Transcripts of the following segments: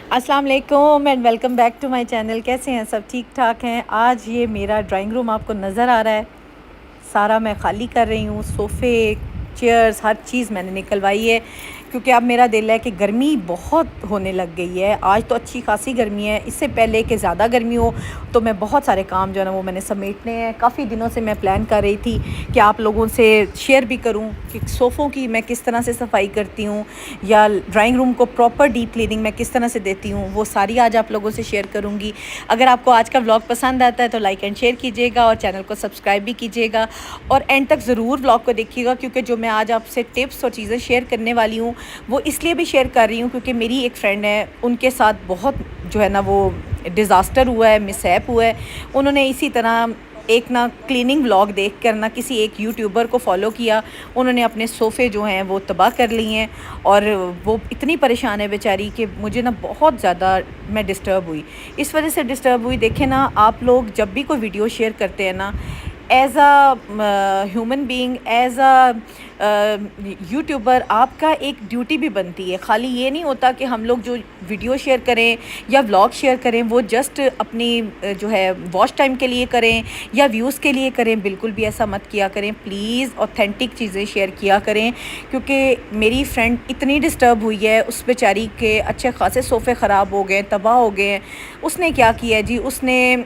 अस्सलाम वालेकुम and welcome back to my channel. कैसे हैं सब? ठीक ठाक हैं। आज ये मेरा ड्राइंग रूम आपको नज़र आ रहा है, सारा मैं ख़ाली कर रही हूँ। सोफ़े, चेयर्स, हर चीज़ मैंने निकलवाई है क्योंकि अब मेरा दिल है कि गर्मी बहुत होने लग गई है। आज तो अच्छी खासी गर्मी है, इससे पहले कि ज़्यादा गर्मी हो तो मैं बहुत सारे काम जो है ना वो मैंने समेटने हैं। काफ़ी दिनों से मैं प्लान कर रही थी कि आप लोगों से शेयर भी करूं कि सोफ़ों की मैं किस तरह से सफाई करती हूँ या ड्राइंग रूम को प्रॉपर डीप क्लीनिंग मैं किस तरह से देती हूँ, वो सारी आज आप लोगों से शेयर करूँगी। अगर आपको आज का व्लॉग पसंद आता है तो लाइक एंड शेयर कीजिएगा और चैनल को सब्सक्राइब भी कीजिएगा और एंड तक ज़रूर व्लॉग को देखिएगा क्योंकि जो मैं आज आपसे टिप्स और चीज़ें शेयर करने वाली हूँ वो इसलिए भी शेयर कर रही हूँ क्योंकि मेरी एक फ्रेंड है, उनके साथ बहुत जो है ना वो डिज़ास्टर हुआ है, मिसहैप हुआ है। उन्होंने इसी तरह एक ना क्लीनिंग व्लॉग देख कर ना किसी एक यूट्यूबर को फॉलो किया। उन्होंने अपने सोफ़े जो हैं वो तबाह कर लिए हैं और वो इतनी परेशान है बेचारी कि मुझे ना बहुत ज़्यादा मैं डिस्टर्ब हुई। इस वजह से डिस्टर्ब हुई, देखें ना आप लोग जब भी कोई वीडियो शेयर करते हैं ना, as a human being, as a YouTuber, आपका एक ड्यूटी भी बनती है। ख़ाली ये नहीं होता कि हम लोग जो वीडियो शेयर करें या व्लॉग शेयर करें वो जस्ट अपनी जो है वॉच टाइम के लिए करें या व्यूज़ के लिए करें। बिल्कुल भी ऐसा मत किया करें प्लीज़, ऑथेंटिक चीज़ें शेयर किया करें क्योंकि मेरी फ्रेंड इतनी डिस्टर्ब हुई है, उस बेचारी के अच्छे खासे सोफ़े ख़राब हो गए, तबाह हो गए हैं। उसने क्या किया जी, उसने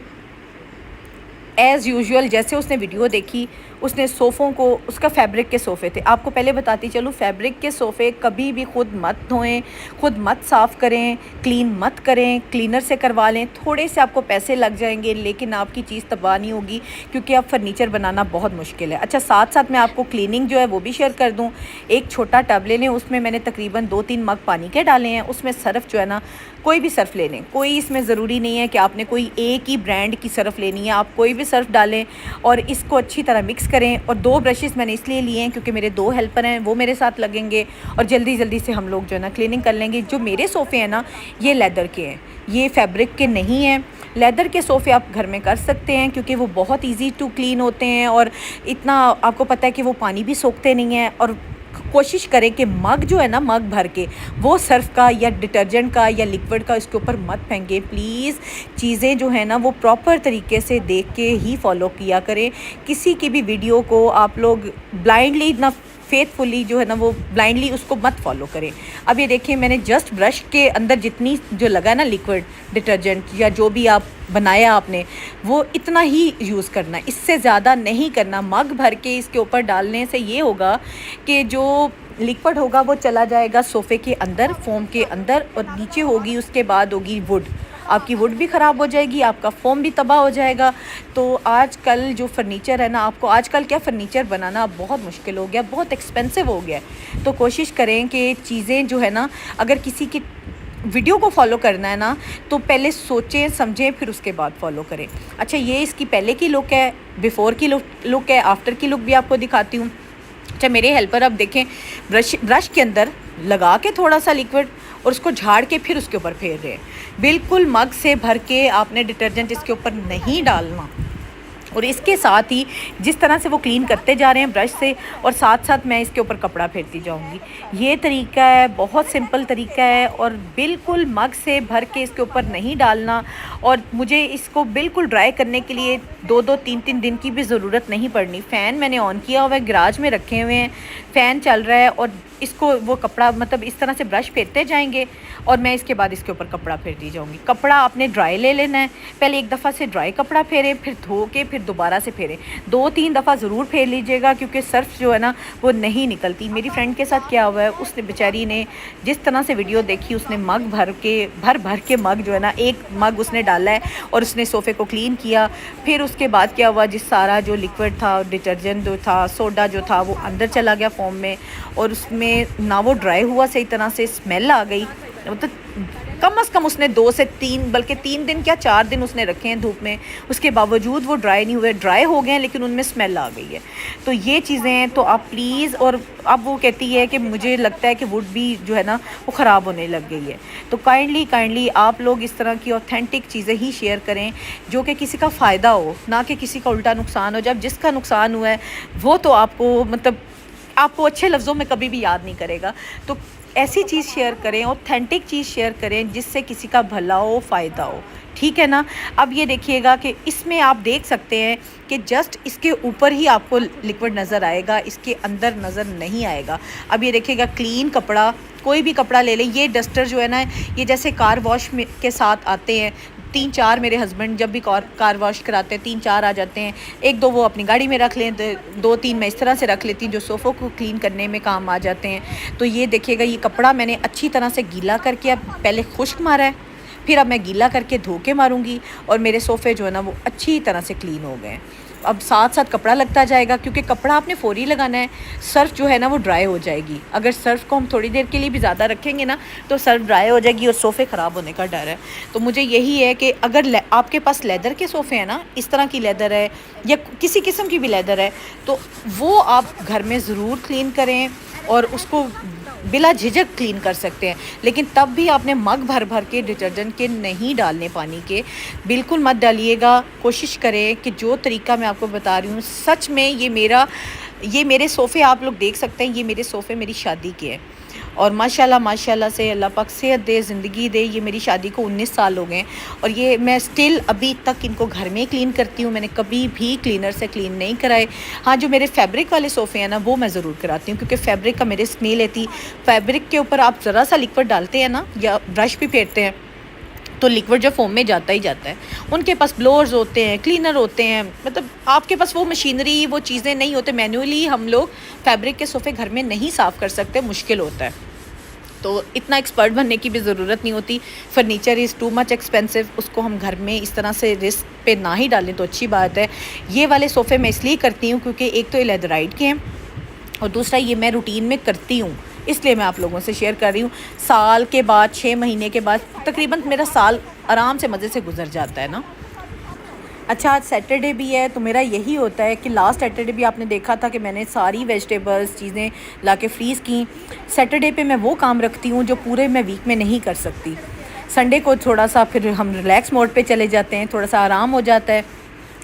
एज़ यूजुअल जैसे उसने वीडियो देखी, उसने सोफ़ों को, उसका फैब्रिक के सोफ़े थे। आपको पहले बताती चलूँ, फैब्रिक के सोफ़े कभी भी खुद मत धोएं, खुद मत साफ़ करें, क्लीन मत करें, क्लीनर से करवा लें। थोड़े से आपको पैसे लग जाएंगे लेकिन आपकी चीज़ तबाह नहीं होगी क्योंकि अब फर्नीचर बनाना बहुत मुश्किल है। अच्छा, साथ साथ मैं आपको क्लीनिंग जो है वो भी शेयर कर दूँ। एक छोटा टब ले लें, उसमें मैंने तकरीबन 2-3 मग पानी के डाले हैं। उसमें सर्फ़ जो है ना, कोई भी सर्फ़ ले लें, कोई इसमें ज़रूरी नहीं है कि आपने कोई एक ही ब्रांड की सर्फ़ लेनी है, आप कोई भी सर्फ़ डालें और इसको अच्छी तरह मिक्स करें। और 2 ब्रशेज़ मैंने इसलिए लिए हैं क्योंकि मेरे 2 हेल्पर हैं, वो मेरे साथ लगेंगे और जल्दी जल्दी से हम लोग जो है ना क्लीनिंग कर लेंगे। जो मेरे सोफ़े हैं ना, ये लेदर के हैं, ये फैब्रिक के नहीं हैं। लेदर के सोफ़े आप घर में कर सकते हैं क्योंकि वो बहुत ईजी टू क्लीन होते हैं और इतना आपको पता है कि वो पानी भी सोखते नहीं हैं। और कोशिश करें कि मग जो है ना, मग भर के वो सर्फ़ का या डिटर्जेंट का या लिक्विड का इसके ऊपर मत फेंकें प्लीज़। चीज़ें जो है ना वो प्रॉपर तरीके से देख के ही फॉलो किया करें। किसी की भी वीडियो को आप लोग ब्लाइंडली ना, फेथफुली जो है ना वो ब्लाइंडली उसको मत फॉलो करें। अब ये देखिए, मैंने जस्ट ब्रश के अंदर जितनी जो लगा ना लिक्विड डिटर्जेंट या जो भी आप बनाया आपने, वो इतना ही यूज़ करना, इससे ज़्यादा नहीं करना। मग भर के इसके ऊपर डालने से ये होगा कि जो लिक्विड होगा वो चला जाएगा सोफ़े के अंदर, फोम के अंदर, और नीचे होगी उसके बाद होगी वुड। आपकी वुड भी ख़राब हो जाएगी, आपका फोम भी तबाह हो जाएगा। तो आजकल जो फ़र्नीचर है ना, आपको आजकल क्या फ़र्नीचर बनाना बहुत मुश्किल हो गया, बहुत एक्सपेंसिव हो गया है। तो कोशिश करें कि चीज़ें जो है ना, अगर किसी की वीडियो को फॉलो करना है ना तो पहले सोचें समझें फिर उसके बाद फॉलो करें। अच्छा, ये इसकी पहले की लुक है, बिफ़ोर की लुक है, आफ्टर की लुक भी आपको दिखाती हूँ। अच्छा, मेरे हेल्पर अब देखें, ब्रश के अंदर लगा के थोड़ा सा लिक्विड और उसको झाड़ के फिर उसके ऊपर फेर रहे हैं। बिल्कुल मग से भर के आपने डिटर्जेंट इसके ऊपर नहीं डालना। और इसके साथ ही जिस तरह से वो क्लीन करते जा रहे हैं ब्रश से, और साथ साथ मैं इसके ऊपर कपड़ा फेरती जाऊंगी। ये तरीका है, बहुत सिंपल तरीका है और बिल्कुल मग से भर के इसके ऊपर नहीं डालना। और मुझे इसको बिल्कुल ड्राई करने के लिए 2-2 3-3 दिन की भी ज़रूरत नहीं पड़नी। फ़ैन मैंने ऑन किया हुआ है, गराज में रखे हुए हैं, फ़ैन चल रहा है और इसको वो कपड़ा मतलब इस तरह से ब्रश फेरते जाएंगे और मैं इसके बाद इसके ऊपर कपड़ा फेरती जाऊंगी। कपड़ा आपने ड्राई ले लेना है, पहले एक दफ़ा से ड्राई कपड़ा फेरें, फिर धो के फिर दोबारा से फेरें। 2-3 दफ़ा ज़रूर फेर लीजिएगा क्योंकि सर्फ जो है ना वो नहीं निकलती। मेरी फ्रेंड के साथ क्या हुआ है, उसने बेचारी ने जिस तरह से वीडियो देखी, उसने मग भर के मग जो है ना, एक मग उसने डाला है और उसने सोफ़े को क्लीन किया। फिर उसके बाद क्या हुआ, जिस सारा जो लिक्विड था, डिटर्जेंट जो था, सोडा जो था, वो अंदर चला गया फोम में और उसमें ना वो ड्राई हुआ सही तरह से, स्मेल आ गई। मतलब कम से कम उसने 2 से 3, बल्कि 3 दिन क्या 4 दिन उसने रखे हैं धूप में, उसके बावजूद वो ड्राई नहीं हुए, ड्राई हो गए हैं लेकिन उनमें स्मेल आ गई है। तो ये चीज़ें हैं, तो आप प्लीज़, और अब वो कहती है कि मुझे लगता है कि वुड भी जो है ना वो ख़राब होने लग गई है। तो काइंडली आप लोग इस तरह की ऑथेंटिक चीज़ें ही शेयर करें जो कि किसी का फ़ायदा हो, ना कि किसी का उल्टा नुकसान हो। जब जिसका नुकसान हुआ है वो तो आपको मतलब आपको अच्छे लफ्ज़ों में कभी भी याद नहीं करेगा। तो ऐसी चीज़ शेयर करें, ऑथेंटिक चीज़ शेयर करें जिससे किसी का भला हो, फ़ायदा हो, ठीक है ना। अब ये देखिएगा कि इसमें आप देख सकते हैं कि जस्ट इसके ऊपर ही आपको लिक्विड नज़र आएगा, इसके अंदर नज़र नहीं आएगा। अब ये देखिएगा क्लीन कपड़ा, कोई भी कपड़ा ले लें, ये डस्टर जो है ना, ये जैसे कार वॉश में के साथ आते हैं, 3-4 मेरे हस्बैंड जब भी कार वॉश कराते हैं 3-4 आ जाते हैं, 1-2 वो अपनी गाड़ी में रख लें, 2-3 मैं इस तरह से रख लेती हूँ जो सोफ़ों को क्लीन करने में काम आ जाते हैं। तो ये देखिएगा, ये कपड़ा मैंने अच्छी तरह से गीला करके अब पहले खुश्क मारा है, फिर अब मैं गीला करके धो के मारूँगी और मेरे सोफ़े जो है ना वो अच्छी तरह से क्लीन हो गए। अब साथ साथ कपड़ा लगता जाएगा, क्योंकि कपड़ा आपने फ़ौरी लगाना है, सर्फ जो है ना वो ड्राई हो जाएगी। अगर सर्फ को हम थोड़ी देर के लिए भी ज़्यादा रखेंगे ना तो सर्फ ड्राई हो जाएगी और सोफ़े ख़राब होने का डर है। तो मुझे यही है कि अगर आपके पास लेदर के सोफ़े हैं ना, इस तरह की लेदर है या किसी किस्म की भी लेदर है, तो वो आप घर में ज़रूर क्लीन करें और उसको बिला झिझक क्लीन कर सकते हैं। लेकिन तब भी आपने मग भर भर के डिटर्जेंट के नहीं डालने, पानी के बिल्कुल मत डालिएगा। कोशिश करें कि जो तरीका मैं आपको बता रही हूँ, सच में ये मेरे सोफ़े आप लोग देख सकते हैं, ये मेरे सोफ़े मेरी शादी के हैं और माशाल्लाह माशाल्लाह से अल्लाह पाक सेहत दे, ज़िंदगी दे। ये मेरी शादी को 19 साल हो गए और ये मैं स्टिल अभी तक इनको घर में क्लीन करती हूँ। मैंने कभी भी क्लीनर से क्लीन नहीं कराए। हाँ, जो मेरे फैब्रिक वाले सोफ़े हैं ना वो मैं ज़रूर कराती हूँ, क्योंकि फैब्रिक का मेरे स्मेल लेती। फैब्रिक के ऊपर आप ज़रा सा लिक्विड डालते हैं ना या ब्रश भी फेरते हैं तो लिक्विड जो फोम में जाता ही जाता है। उनके पास ब्लोअर्स होते हैं, क्लीनर होते हैं, मतलब आपके पास वो मशीनरी, वो चीज़ें नहीं होते। मैनुअली हम लोग फैब्रिक के सोफ़े घर में नहीं साफ़ कर सकते, मुश्किल होता है। तो इतना एक्सपर्ट बनने की भी ज़रूरत नहीं होती। Furniture is too much expensive, उसको हम घर में इस तरह से रिस्क पे ना ही डालें तो अच्छी बात है। ये वाले सोफ़े मैं इसलिए करती हूँ क्योंकि एक तो ये लेदराइट के हैं और दूसरा ये मैं रूटीन में करती हूँ, इसलिए मैं आप लोगों से शेयर कर रही हूँ। साल के बाद 6 महीने के बाद तकरीबन मेरा साल आराम से मज़े से गुजर जाता है ना। अच्छा, आज सैटरडे भी है तो मेरा यही होता है कि लास्ट सैटरडे भी आपने देखा था कि मैंने सारी वेजिटेबल्स चीज़ें ला के फ्रीज़ की। सैटरडे पे मैं वो काम रखती हूँ जो पूरे मैं वीक में नहीं कर सकती। संडे को थोड़ा सा फिर हम रिलैक्स मोड पे चले जाते हैं, थोड़ा सा आराम हो जाता है।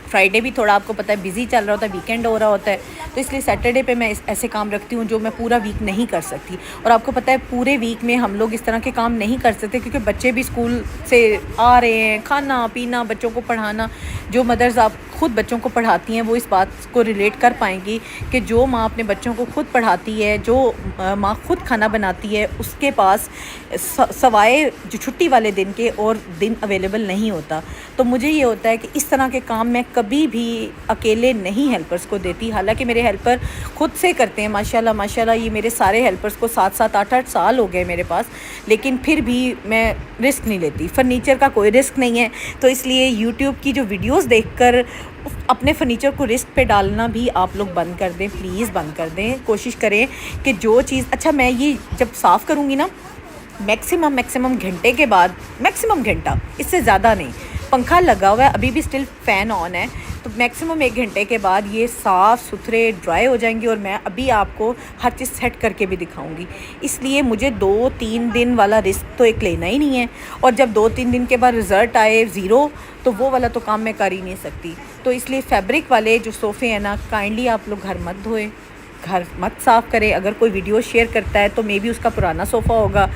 फ्राइडे भी थोड़ा आपको पता है बिज़ी चल रहा होता है, वीकेंड हो रहा होता है, तो इसलिए सैटरडे पे मैं ऐसे काम रखती हूँ जो मैं पूरा वीक नहीं कर सकती। और आपको पता है पूरे वीक में हम लोग इस तरह के काम नहीं कर सकते क्योंकि बच्चे भी स्कूल से आ रहे हैं, खाना पीना, बच्चों को पढ़ाना। जो मदर्स आप खुद बच्चों को पढ़ाती हैं वो इस बात को रिलेट कर पाएंगी कि जो माँ अपने बच्चों को खुद पढ़ाती है, जो माँ खुद खाना बनाती है, उसके पास सवाए जो छुट्टी वाले दिन के और दिन अवेलेबल नहीं होता। तो मुझे ये होता है कि इस तरह के काम मैं कभी भी अकेले नहीं हेल्पर्स को देती। हालांकि मेरे हेल्पर खुद से करते हैं माशाल्लाह माशाल्लाह। ये मेरे सारे हेल्पर्स को 7-7 8-8 साल हो गए मेरे पास, लेकिन फिर भी मैं रिस्क नहीं लेती। फ़र्नीचर का कोई रिस्क नहीं है, तो इसलिए यूट्यूब की जो वीडियोस देखकर अपने फ़र्नीचर को रिस्क पे डालना भी आप लोग बंद कर दें, प्लीज़ बंद कर दें। कोशिश करें कि जो चीज़, अच्छा मैं ये जब साफ़ करूँगी ना मैक्सिमम घंटे के बाद, मैक्सिमम घंटा, इससे ज़्यादा नहीं। पंखा लगा हुआ है, अभी भी स्टिल फ़ैन ऑन है, तो मैक्सिमम 1 घंटे के बाद ये साफ़ सुथरे ड्राई हो जाएंगे और मैं अभी आपको हर चीज़ सेट करके भी दिखाऊंगी। इसलिए मुझे 2-3 दिन वाला रिस्क तो एक लेना ही नहीं है, और जब 2-3 दिन के बाद रिज़ल्ट आए ज़ीरो तो वो वाला तो काम मैं कर ही नहीं सकती। तो इसलिए फैब्रिक वाले जो सोफ़े हैं ना, काइंडली आप लोग घर मत धोएं, घर मत साफ़ करें। अगर कोई वीडियो शेयर करता है तो मे बी उसका पुराना सोफ़ा होगा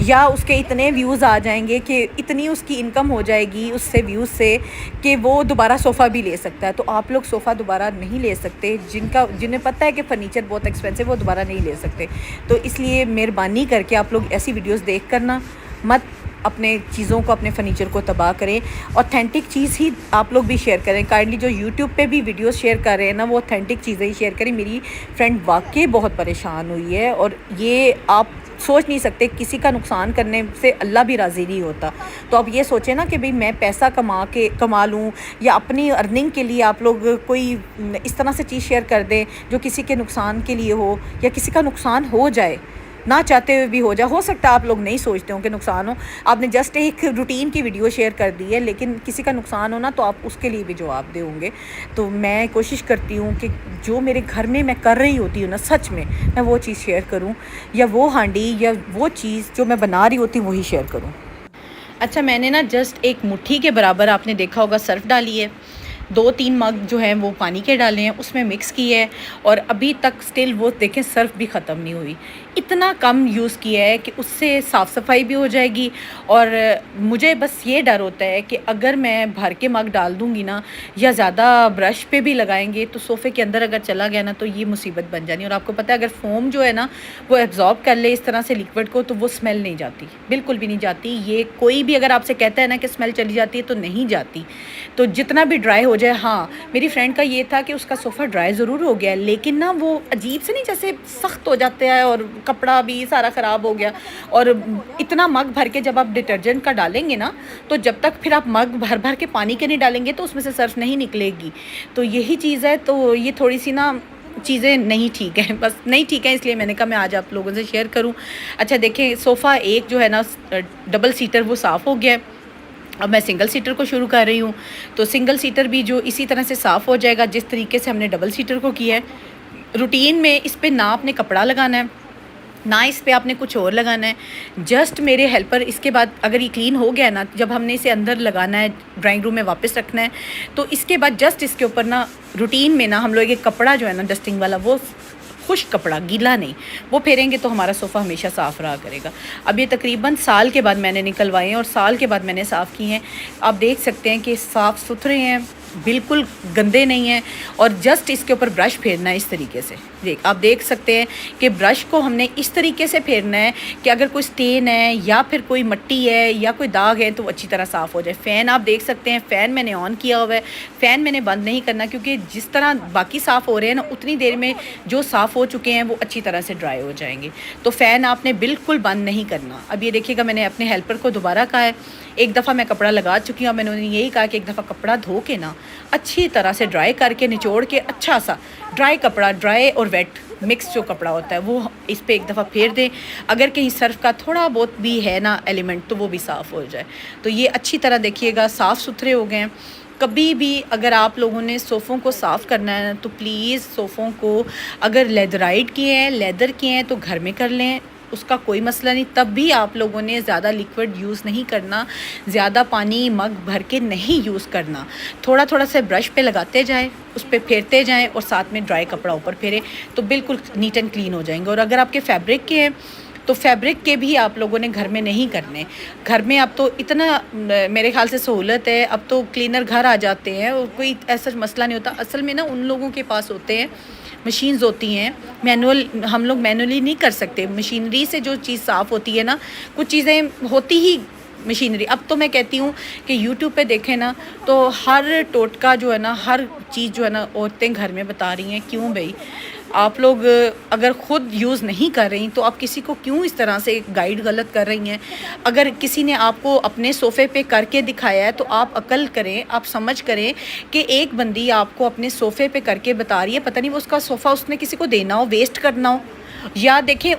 या उसके इतने व्यूज़ आ जाएंगे कि इतनी उसकी इनकम हो जाएगी उससे व्यूज़ से कि वो दोबारा सोफ़ा भी ले सकता है। तो आप लोग सोफ़ा दोबारा नहीं ले सकते, जिन्हें पता है कि फ़र्नीचर बहुत एक्सपेंसिव, वो दोबारा नहीं ले सकते। तो इसलिए मेहरबानी करके आप लोग ऐसी वीडियोज़ देख कर ना मत अपने चीज़ों को, अपने फ़र्नीचर को तबाह करें। ऑथेंटिक चीज़ ही आप लोग भी शेयर करें। काइंडली जो यूट्यूब पे भी वीडियोस शेयर कर रहे हैं ना, वो ऑथेंटिक चीज़ें ही शेयर करें। मेरी फ्रेंड वाकई बहुत परेशान हुई है और ये आप सोच नहीं सकते, किसी का नुकसान करने से अल्लाह भी राज़ी नहीं होता। तो आप ये सोचें ना कि भाई मैं पैसा कमा लूँ या अपनी अर्निंग के लिए आप लोग कोई इस तरह से चीज़ शेयर कर दें जो किसी के नुकसान के लिए हो या किसी का नुकसान हो जाए, ना चाहते हुए भी हो जाए। हो सकता है आप लोग नहीं सोचते हो कि नुकसान हो, आपने जस्ट एक रूटीन की वीडियो शेयर कर दी है, लेकिन किसी का नुकसान हो ना तो आप उसके लिए भी जवाबदेह होंगे। तो मैं कोशिश करती हूँ कि जो मेरे घर में मैं कर रही होती हूँ ना, सच में मैं वो चीज़ शेयर करूँ, या वो हांडी या वो चीज़ जो मैं बना रही होती हूँ वही शेयर करूँ। अच्छा, मैंने ना जस्ट एक मुट्ठी के बराबर, आपने देखा होगा, सर्फ डाली है। 2-3 मग जो हैं वो पानी के डाले हैं, उसमें मिक्स किया है और अभी तक स्टिल वो देखें सर्फ भी ख़त्म नहीं हुई। इतना कम यूज़ किया है कि उससे साफ़ सफाई भी हो जाएगी। और मुझे बस ये डर होता है कि अगर मैं भर के मग डाल दूँगी ना या ज़्यादा ब्रश पे भी लगाएंगे तो सोफ़े के अंदर अगर चला गया ना तो ये मुसीबत बन जानी। और आपको पता है अगर फ़ोम जो है ना वो एब्ज़ॉर्ब कर ले इस तरह से लिक्विड को तो वो स्मेल नहीं जाती, बिल्कुल भी नहीं जाती। ये कोई भी अगर आपसे कहता है ना कि स्मेल चली जाती है तो नहीं जाती। तो जितना भी ड्राई हो जाए, हाँ मेरी फ्रेंड का ये था कि उसका सोफ़ा ड्राई ज़रूर हो गया लेकिन ना वो अजीब से नहीं जैसे सख्त हो जाते हैं और कपड़ा भी सारा ख़राब हो गया। और इतना मग भर के जब आप डिटर्जेंट का डालेंगे ना तो जब तक फिर आप मग भर भर के पानी के नहीं डालेंगे तो उसमें से सर्फ नहीं निकलेगी। तो यही चीज़ है। तो ये थोड़ी सी ना चीज़ें नहीं ठीक है, बस नहीं ठीक है, इसलिए मैंने कहा मैं आज आप लोगों से शेयर करूं। अच्छा देखें, सोफ़ा एक जो है ना डबल सीटर वो साफ़ हो गया। अब मैं सिंगल सीटर को शुरू कर रही हूँ। तो सिंगल सीटर भी जो इसी तरह से साफ़ हो जाएगा जिस तरीके से हमने डबल सीटर को किया है। रूटीन में इस पे ना आपने कपड़ा लगाना है ना इस पे आपने कुछ और लगाना है। जस्ट मेरे हेल्पर इसके बाद अगर ये क्लीन हो गया ना, जब हमने इसे अंदर लगाना है ड्राइंग रूम में वापस रखना है तो इसके बाद जस्ट इसके ऊपर ना रूटीन में ना हम लोग एक कपड़ा जो है ना डस्टिंग वाला, वो खुश्क कपड़ा, गीला नहीं, वो फेरेंगे तो हमारा सोफ़ा हमेशा साफ़ रहा करेगा। अब ये तकरीबन साल के बाद मैंने निकलवाए हैं और साल के बाद मैंने साफ़ किए हैं। आप देख सकते हैं कि साफ़ सुथरे हैं, बिल्कुल गंदे नहीं हैं। और जस्ट इसके ऊपर ब्रश फेरना है इस तरीके से। आप देख सकते हैं कि ब्रश को हमने इस तरीके से फेरना है कि अगर कोई स्टेन है या फिर कोई मिट्टी है या कोई दाग है तो वो अच्छी तरह साफ़ हो जाए। फ़ैन आप देख सकते हैं, फ़ैन मैंने ऑन किया हुआ है, फ़ैन मैंने बंद नहीं करना क्योंकि जिस तरह बाकी साफ़ हो रहे हैं ना उतनी देर में जो साफ़ हो चुके हैं वो अच्छी तरह से ड्राई हो जाएंगे। तो फ़ैन आपने बिल्कुल बंद नहीं करना। अब ये देखिएगा, मैंने अपने हेल्पर को दोबारा कहा है, एक दफ़ा मैं कपड़ा लगा चुकी हूँ, मैंने उन्हें यही कहा कि एक दफ़ा कपड़ा धो के ना अच्छी तरह से ड्राई करके निचोड़ के अच्छा सा ड्राई कपड़ा, ड्राई और वेट मिक्स जो कपड़ा होता है वो इस पे एक दफ़ा फेर दें। अगर कहीं सर्फ का थोड़ा बहुत भी है ना एलिमेंट तो वो भी साफ़ हो जाए। तो ये अच्छी तरह देखिएगा साफ़ सुथरे हो गए हैं। कभी भी अगर आप लोगों ने सोफ़ों को साफ़ करना है तो प्लीज़ सोफ़ों को अगर लेदराइट किए हैं, लेदर किए हैं तो घर में कर लें, उसका कोई मसला नहीं। तब भी आप लोगों ने ज़्यादा लिक्विड यूज़ नहीं करना, ज़्यादा पानी मग भर के नहीं यूज़ करना। थोड़ा थोड़ा से ब्रश पे लगाते जाएं, उस पर फेरते जाएं और साथ में ड्राई कपड़ा ऊपर फेरें तो बिल्कुल नीट एंड क्लीन हो जाएंगे। और अगर आपके फैब्रिक के हैं तो फैब्रिक के भी आप लोगों ने घर में नहीं करने। घर में अब तो इतना मेरे ख्याल से सहूलत है, अब तो क्लीनर घर आ जाते हैं और कोई ऐसा मसला नहीं होता। असल में ना उन लोगों के पास होते हैं, मशीन्स होती हैं मैनुअल, हम लोग मैनुअली नहीं कर सकते। मशीनरी से जो चीज़ साफ़ होती है ना, कुछ चीज़ें होती ही मशीनरी। अब तो मैं कहती हूँ कि यूट्यूब पे देखें ना तो हर टोटका जो है ना, हर चीज़ जो है ना औरतें घर में बता रही हैं। क्यों भाई, आप लोग अगर ख़ुद यूज़ नहीं कर रही तो आप किसी को क्यों इस तरह से गाइड गलत कर रही हैं। अगर किसी ने आपको अपने सोफ़े पे करके दिखाया है तो आप अकल करें, आप समझ करें कि एक बंदी आपको अपने सोफ़े पे करके बता रही है, पता नहीं वो उसका सोफ़ा उसने किसी को देना हो, वेस्ट करना हो, या देखें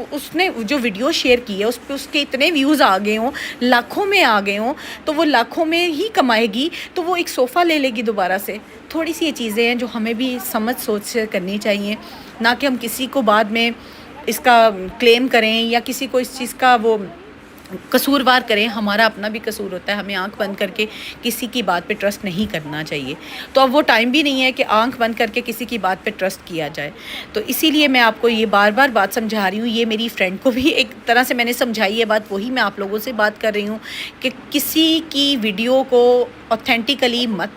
उसने जो वीडियो शेयर की है उस पर उसके इतने व्यूज़ आ गए हों, लाखों में आ गए हों, तो वो लाखों में ही कमाएगी तो वो एक सोफ़ा ले लेगी दोबारा से। थोड़ी सी ये चीज़ें हैं जो हमें भी समझ सोच से करनी चाहिए, ना कि हम किसी को बाद में इसका क्लेम करें या किसी को इस चीज़ का वो कसूरवार करें। हमारा अपना भी कसूर होता है, हमें आंख बंद करके किसी की बात पे ट्रस्ट नहीं करना चाहिए। तो अब वो टाइम भी नहीं है कि आंख बंद करके किसी की बात पे ट्रस्ट किया जाए। तो इसीलिए मैं आपको ये बार बार बात समझा रही हूँ। ये मेरी फ्रेंड को भी एक तरह से मैंने समझाई है बात, वही मैं आप लोगों से बात कर रही हूँ कि किसी की वीडियो को ऑथेंटिकली मत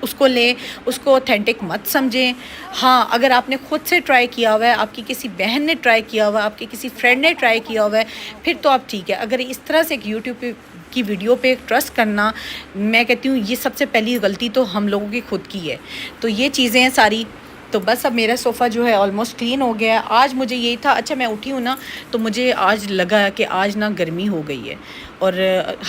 उसको लें, उसको ऑथेंटिक मत समझें। हाँ, अगर आपने ख़ुद से ट्राई किया हुआ है, आपकी किसी बहन ने ट्राई किया हुआ है, आपके किसी फ्रेंड ने ट्राई किया हुआ है, फिर तो आप ठीक है। अगर इस तरह से यूट्यूब की वीडियो पे ट्रस्ट करना, मैं कहती हूँ ये सबसे पहली गलती तो हम लोगों की खुद की है। तो ये चीज़ें हैं सारी। तो बस अब मेरा सोफ़ा जो है ऑलमोस्ट क्लीन हो गया है। आज मुझे यही था, अच्छा मैं उठी हूँ ना तो मुझे आज लगा कि आज ना गर्मी हो गई है और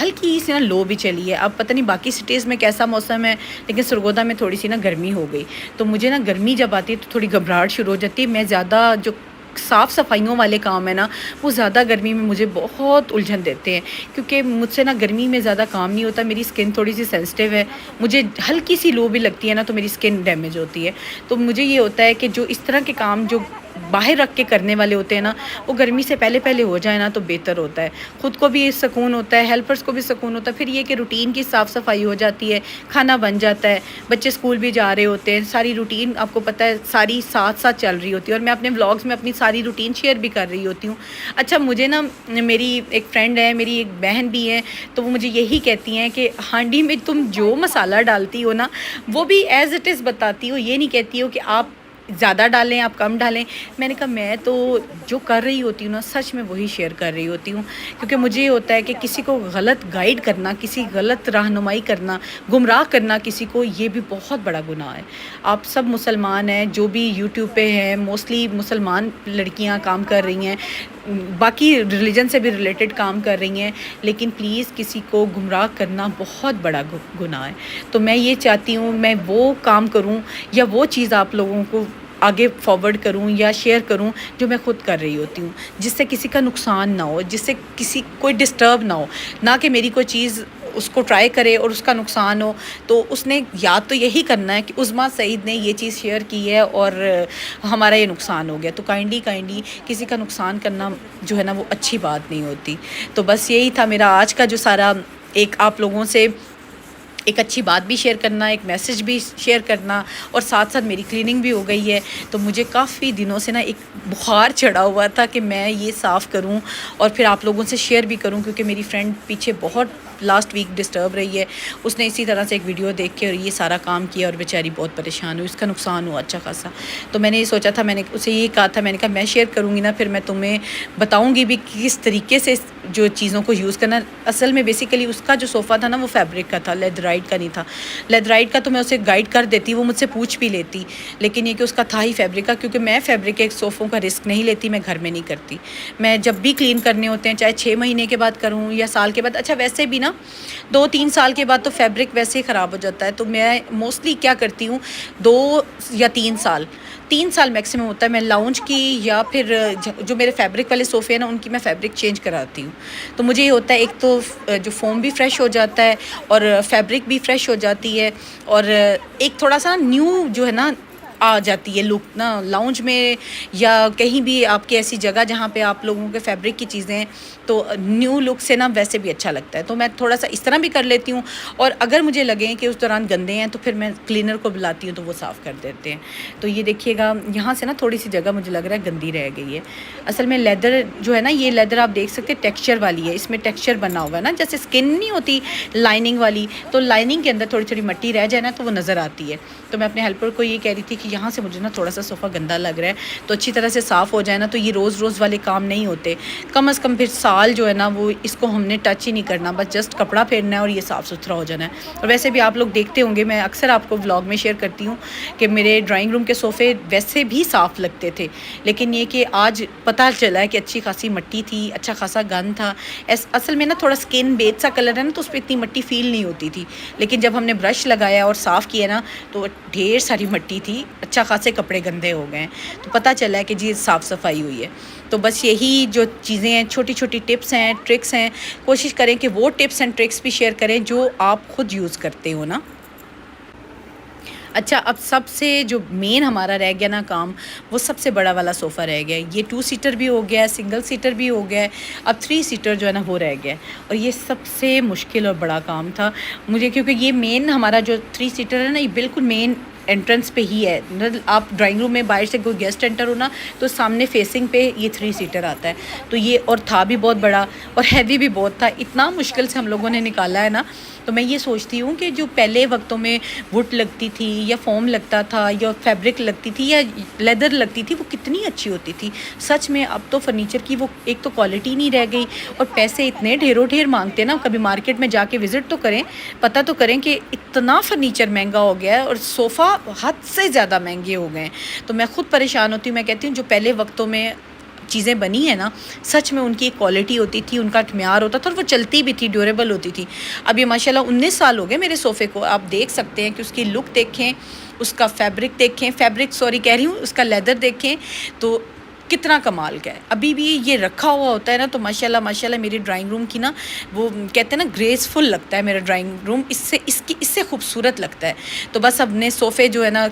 हल्की सी ना लो भी चली है। अब पता नहीं बाकी सिटीज़ में कैसा मौसम है, लेकिन सरगोदा में थोड़ी सी ना गर्मी हो गई। तो मुझे ना गर्मी जब आती है तो थोड़ी घबराहट शुरू हो जाती है। मैं ज़्यादा जो साफ़ सफाइयों वाले काम है ना वो ज़्यादा गर्मी में मुझे बहुत उलझन देते हैं, क्योंकि मुझसे ना गर्मी में ज़्यादा काम नहीं होता। मेरी स्किन थोड़ी सी सेंसिटिव है, मुझे हल्की सी लो भी लगती है ना तो मेरी स्किन डैमेज होती है। तो मुझे ये होता है कि जो इस तरह के काम जो बाहर रख के करने वाले होते हैं ना, वो गर्मी से पहले पहले हो जाए ना तो बेहतर होता है। ख़ुद को भी सुकून होता है, हेल्पर्स को भी सुकून होता है। फिर ये कि रूटीन की साफ़ सफाई हो जाती है, खाना बन जाता है, बच्चे स्कूल भी जा रहे होते हैं, सारी रूटीन आपको पता है सारी साथ साथ चल रही होती है। और मैं अपने व्लॉग्स में अपनी सारी रूटीन शेयर भी कर रही होती हूँ। अच्छा, मुझे ना मेरी एक फ्रेंड है, मेरी एक बहन भी है, तो वो मुझे यही कहती हैं कि हांडी में तुम जो मसाला डालती हो ना, वो भी एज़ इट इज़ बताती हो, ये नहीं कहती हो कि आप ज़्यादा डालें, आप कम डालें। मैंने कहा मैं तो जो कर रही होती हूँ ना, सच में वही शेयर कर रही होती हूँ, क्योंकि मुझे ये होता है कि किसी को गलत गाइड करना, किसी गलत रहनुमाई करना, गुमराह करना किसी को, ये भी बहुत बड़ा गुनाह है। आप सब मुसलमान हैं, जो भी यूट्यूब पे हैं, मोस्टली मुसलमान लड़कियाँ काम कर रही हैं, बाकी रिलीजन से भी रिलेटेड काम कर रही हैं, लेकिन प्लीज़ किसी को गुमराह करना बहुत बड़ा गुनाह है। तो मैं ये चाहती हूँ मैं वो काम करूँ या वो चीज़ आप लोगों को आगे फॉरवर्ड करूं या शेयर करूं जो मैं ख़ुद कर रही होती हूं, जिससे किसी का नुकसान ना हो, जिससे किसी कोई डिस्टर्ब ना हो, ना कि मेरी कोई चीज़ उसको ट्राई करे और उसका नुकसान हो। तो उसने याद तो यही करना है कि उज़्मा सईद ने ये चीज़ शेयर की है और हमारा ये नुकसान हो गया। तो काइंडली किसी का नुकसान करना जो है ना वो अच्छी बात नहीं होती। तो बस यही था मेरा आज का जो सारा एक आप लोगों से एक अच्छी बात भी शेयर करना, एक मैसेज भी शेयर करना, और साथ साथ मेरी क्लीनिंग भी हो गई है। तो मुझे काफ़ी दिनों से ना एक बुखार चढ़ा हुआ था कि मैं ये साफ़ करूं और फिर आप लोगों से शेयर भी करूं, क्योंकि मेरी फ्रेंड पीछे बहुत लास्ट वीक डिस्टर्ब रही है। उसने इसी तरह से एक वीडियो देख के और ये सारा काम किया और बेचारी बहुत परेशान हुई, इसका नुकसान हुआ अच्छा खासा। तो मैंने ये सोचा था, मैंने उसे ये कहा था, मैंने कहा मैं शेयर करूँगी ना, फिर मैं तुम्हें बताऊँगी भी किस तरीके से जो चीज़ों को यूज़ करना। असल में बेसिकली उसका जो सोफ़ा था ना वो फैब्रिक का था, लेदराइट का नहीं था। लेदराइट का तो मैं उसे गाइड कर देती, वो मुझसे पूछ भी लेती, लेकिन ये कि उसका था ही फैब्रिक का, क्योंकि मैं फैब्रिक के सोफ़ों का रिस्क नहीं लेती, मैं घर में नहीं करती। मैं जब भी क्लीन करने होते हैं, चाहे 6 महीने के बाद करूँ या साल के बाद, अच्छा वैसे भी ना 2-3 साल के बाद तो फैब्रिक वैसे ही ख़राब हो जाता है। तो मैं मोस्टली क्या करती हूँ, 2 या 3 साल मैक्सिमम होता है, मैं लाउंज की या फिर जो मेरे फैब्रिक वाले सोफ़े हैं ना उनकी मैं फैब्रिक चेंज कराती हूँ। तो मुझे ये होता है, एक तो जो फ़ोम भी फ्रेश हो जाता है और फैब्रिक भी फ्रेश हो जाती है, और एक थोड़ा सा न्यू जो है ना आ जाती है लुक ना लाउंज में या कहीं भी आपकी ऐसी जगह जहाँ पे आप लोगों के फैब्रिक की चीज़ें हैं, तो न्यू लुक से ना वैसे भी अच्छा लगता है। तो मैं थोड़ा सा इस तरह भी कर लेती हूँ, और अगर मुझे लगे कि उस दौरान गंदे हैं तो फिर मैं क्लीनर को बुलाती हूँ तो वो साफ़ कर देते हैं। तो ये देखिएगा, यहाँ से ना थोड़ी सी जगह मुझे लग रहा है गंदी रह गई है। असल में लेदर जो है ना, ये लेदर आप देख सकते हैं टेक्स्चर वाली है, इसमें टेक्स्चर बना हुआ है ना, जैसे स्किन नहीं होती लाइनिंग वाली, तो लाइनिंग के अंदर थोड़ी थोड़ी मिट्टी रह जाए ना तो वो नज़र आती है। तो मैं अपने हेल्पर को ये कह रही थी कि यहाँ से मुझे ना थोड़ा सा सोफ़ा गंदा लग रहा है, तो अच्छी तरह से साफ़ हो जाए ना, तो ये रोज़ रोज़ वाले काम नहीं होते। कम अज़ कम फिर साल जो है ना वो इसको हमने टच ही नहीं करना, बस जस्ट कपड़ा फेरना है और ये साफ़ सुथरा हो जाना है। और वैसे भी आप लोग देखते होंगे, मैं अक्सर आपको व्लॉग में शेयर करती हूँ कि मेरे ड्राइंग रूम के सोफ़े वैसे भी साफ़ लगते थे, लेकिन ये कि आज पता चला है कि अच्छी खासी मिट्टी थी, अच्छा खासा गंद था। असल में ना थोड़ा स्किन बेज सा कलर है ना, तो उस पर इतनी मिट्टी फ़ील नहीं होती थी, लेकिन जब हमने ब्रश लगाया और साफ़ किया ना तो ढेर सारी मिट्टी थी, अच्छा खासे कपड़े गंदे हो गए। तो पता चला है कि जी साफ़ सफाई हुई है। तो बस यही जो चीज़ें हैं, छोटी छोटी टिप्स हैं, ट्रिक्स हैं, कोशिश करें कि वो टिप्स एंड ट्रिक्स भी शेयर करें जो आप ख़ुद यूज़ करते हो ना। अच्छा, अब सबसे जो मेन हमारा रह गया ना काम, वो सबसे बड़ा वाला सोफ़ा रह गया है। ये 2 सीटर भी हो गया है, सिंगल सीटर भी हो गया है, अब 3 सीटर जो है ना वो रह गया है, और ये सबसे मुश्किल और बड़ा काम था मुझे, क्योंकि ये मेन हमारा जो 3 सीटर है ना, ये बिल्कुल मेन एंट्रेंस पे ही है। मतलब आप ड्राइंग रूम में बाहर से कोई गेस्ट एंटर हो ना, तो सामने फेसिंग पे ये 3 सीटर आता है। तो ये और था भी बहुत बड़ा और हैवी भी बहुत था, इतना मुश्किल से हम लोगों ने निकाला है ना। तो मैं ये सोचती हूँ कि जो पहले वक्तों में वुड लगती थी या फोम लगता था या फैब्रिक लगती थी या लेदर लगती थी, वो कितनी अच्छी होती थी सच में। अब तो फर्नीचर की वो एक तो क्वालिटी नहीं रह गई, और पैसे इतने ढेरों ढेर मांगते हैं ना। कभी मार्केट में जाके विज़िट तो करें, पता तो करें कि इतना फर्नीचर महंगा हो गया है और सोफ़ा हद से ज़्यादा महंगे हो गए हैं। तो मैं ख़ुद परेशान होती हूँ। मैं कहती हूँ जो पहले वक्तों में चीज़ें बनी है ना, सच में उनकी एक क्वालिटी होती थी, उनका म्यार होता था और वो चलती भी थी, ड्यूरेबल होती थी। अब ये माशाल्लाह 19 साल हो गए मेरे सोफ़े को। आप देख सकते हैं कि उसकी लुक देखें, उसका फैब्रिक देखें, कह रही हूँ, उसका लेदर देखें तो कितना कमाल का है। अभी भी ये रखा हुआ होता है ना, तो माशाल्लाह माशाल्लाह मेरी ड्राइंग रूम की ना, वो कहते हैं ना, ग्रेसफुल लगता है मेरा ड्राइंग रूम, इससे खूबसूरत लगता है। तो बस अपने सोफ़े जो है ना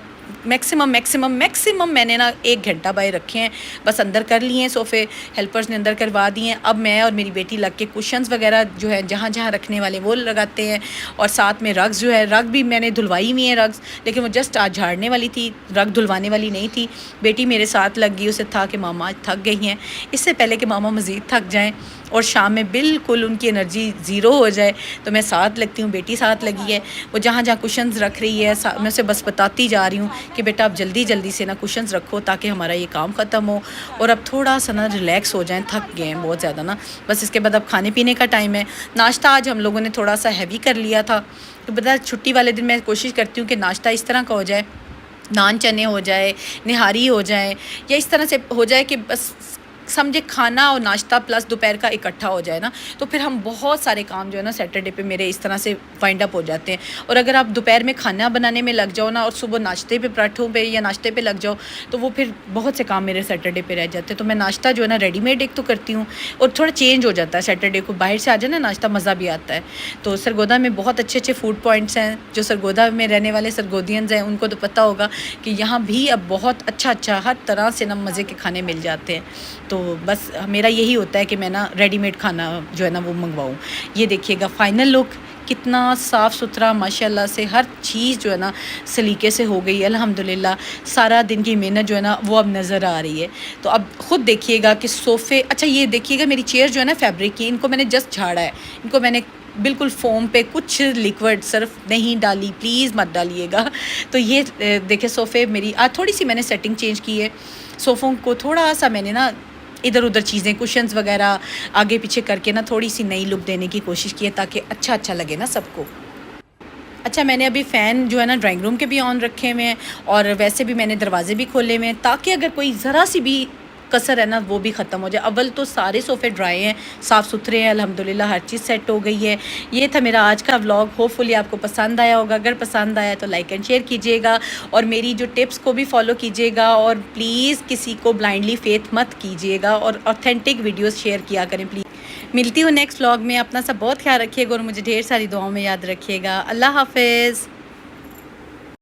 मैक्सिमम मैंने ना 1 घंटा बाहर रखे हैं, बस अंदर कर लिए हैं सोफ़े, हेल्पर्स ने अंदर करवा दिए हैं। अब मैं और मेरी बेटी लग के कुशन्स वगैरह जो है जहाँ जहाँ रखने वाले वो लगाते हैं, और साथ में रग्स जो है, रग भी मैंने धुलवाई हुई है रग्स, लेकिन वो जस्ट आज झाड़ने वाली थी, रग धुलवाने वाली नहीं थी। बेटी मेरे साथ लग गई, उसे था कि मामा थक गई हैं, इससे पहले कि मामा मज़ीद थक जाएँ और शाम में बिल्कुल उनकी एनर्जी ज़ीरो हो जाए, तो मैं साथ लगती हूँ। बेटी साथ लगी है, वो जहाँ जहाँ कुशन्स रख रही है मैं उसे बस बताती जा रही हूँ कि बेटा आप जल्दी से ना कुशन्स रखो ताकि हमारा ये काम ख़त्म हो और अब थोड़ा सा ना रिलैक्स हो जाएं, थक गए हैं बहुत ज़्यादा ना। बस इसके बाद अब खाने पीने का टाइम है। नाश्ता आज हम लोगों ने थोड़ा सा हैवी कर लिया था, तो बता छुट्टी वाले दिन मैं कोशिश करती हूँ कि नाश्ता इस तरह का हो जाए, नान चने हो जाए, निहारी हो जाए, या इस तरह से हो जाए कि बस समझे खाना और नाश्ता प्लस दोपहर का इकट्ठा हो जाए ना, तो फिर हम बहुत सारे काम जो है ना सैटरडे पे मेरे इस तरह से फाइंड अप हो जाते हैं। और अगर आप दोपहर में खाना बनाने में लग जाओ ना और सुबह नाश्ते पे पराठों पे या नाश्ते पे लग जाओ, तो वो फिर बहुत से काम मेरे सैटरडे पे रह जाते हैं। तो मैं नाश्ता जो है ना रेडीमेड एक तो करती हूँ, और थोड़ा चेंज हो जाता है सैटरडे को, बाहर से आ जाए ना नाश्ता मज़ा भी आता है। तो सरगोदा में बहुत अच्छे फूड पॉइंट्स हैं, जो सरगोदा में रहने वाले सरगोदियंस हैं उनको तो पता होगा कि यहाँ भी अब बहुत अच्छा हर तरह से ना मज़े के खाने मिल जाते हैं। तो बस मेरा यही होता है कि मैं ना रेडीमेड खाना जो है ना वो मंगवाऊँ। ये देखिएगा फाइनल लुक कितना साफ़ सुथरा, माशाल्लाह से हर चीज़ जो है ना सलीके से हो गई है अल्हम्दुलिल्लाह। सारा दिन की मेहनत जो है ना वो अब नज़र आ रही है। तो अब ख़ुद देखिएगा कि सोफ़े, अच्छा ये देखिएगा मेरी चेयर जो है ना फैब्रिक की, इनको मैंने जस्ट झाड़ा है, इनको मैंने बिल्कुल फ़ोम पे कुछ लिक्विड सर्फ नहीं डाली, प्लीज़ मत डालिएगा। तो ये देखिए सोफ़े मेरी आज थोड़ी सी मैंने सेटिंग चेंज की है, सोफ़ों को थोड़ा सा मैंने ना इधर उधर चीज़ें कुशन्स वगैरह आगे पीछे करके ना थोड़ी सी नई लुक देने की कोशिश की है ताकि अच्छा लगे ना सबको। अच्छा मैंने अभी फ़ैन जो है ना ड्राइंग रूम के भी ऑन रखे हुए हैं, और वैसे भी मैंने दरवाजे भी खोले हुए हैं ताकि अगर कोई ज़रा सी भी कसर है ना वो भी ख़त्म हो जाए। अव्वल तो सारे सोफ़े ड्राई हैं, साफ़ सुथरे हैं अल्हम्दुलिल्लाह, हर चीज़ सेट हो गई है। ये था मेरा आज का व्लॉग, होपफुली आपको पसंद आया होगा। अगर पसंद आया तो लाइक एंड शेयर कीजिएगा, और मेरी जो टिप्स को भी फॉलो कीजिएगा, और प्लीज़ किसी को ब्लाइंडली फेथ मत कीजिएगा, और ऑथेंटिक वीडियोज़ शेयर किया करें प्लीज़। मिलती हूँ नेक्स्ट व्लॉग में, अपना सब बहुत ख्याल रखिएगा और मुझे ढेर सारी दुआओं में याद रखिएगा। अल्लाह हाफ़िज़।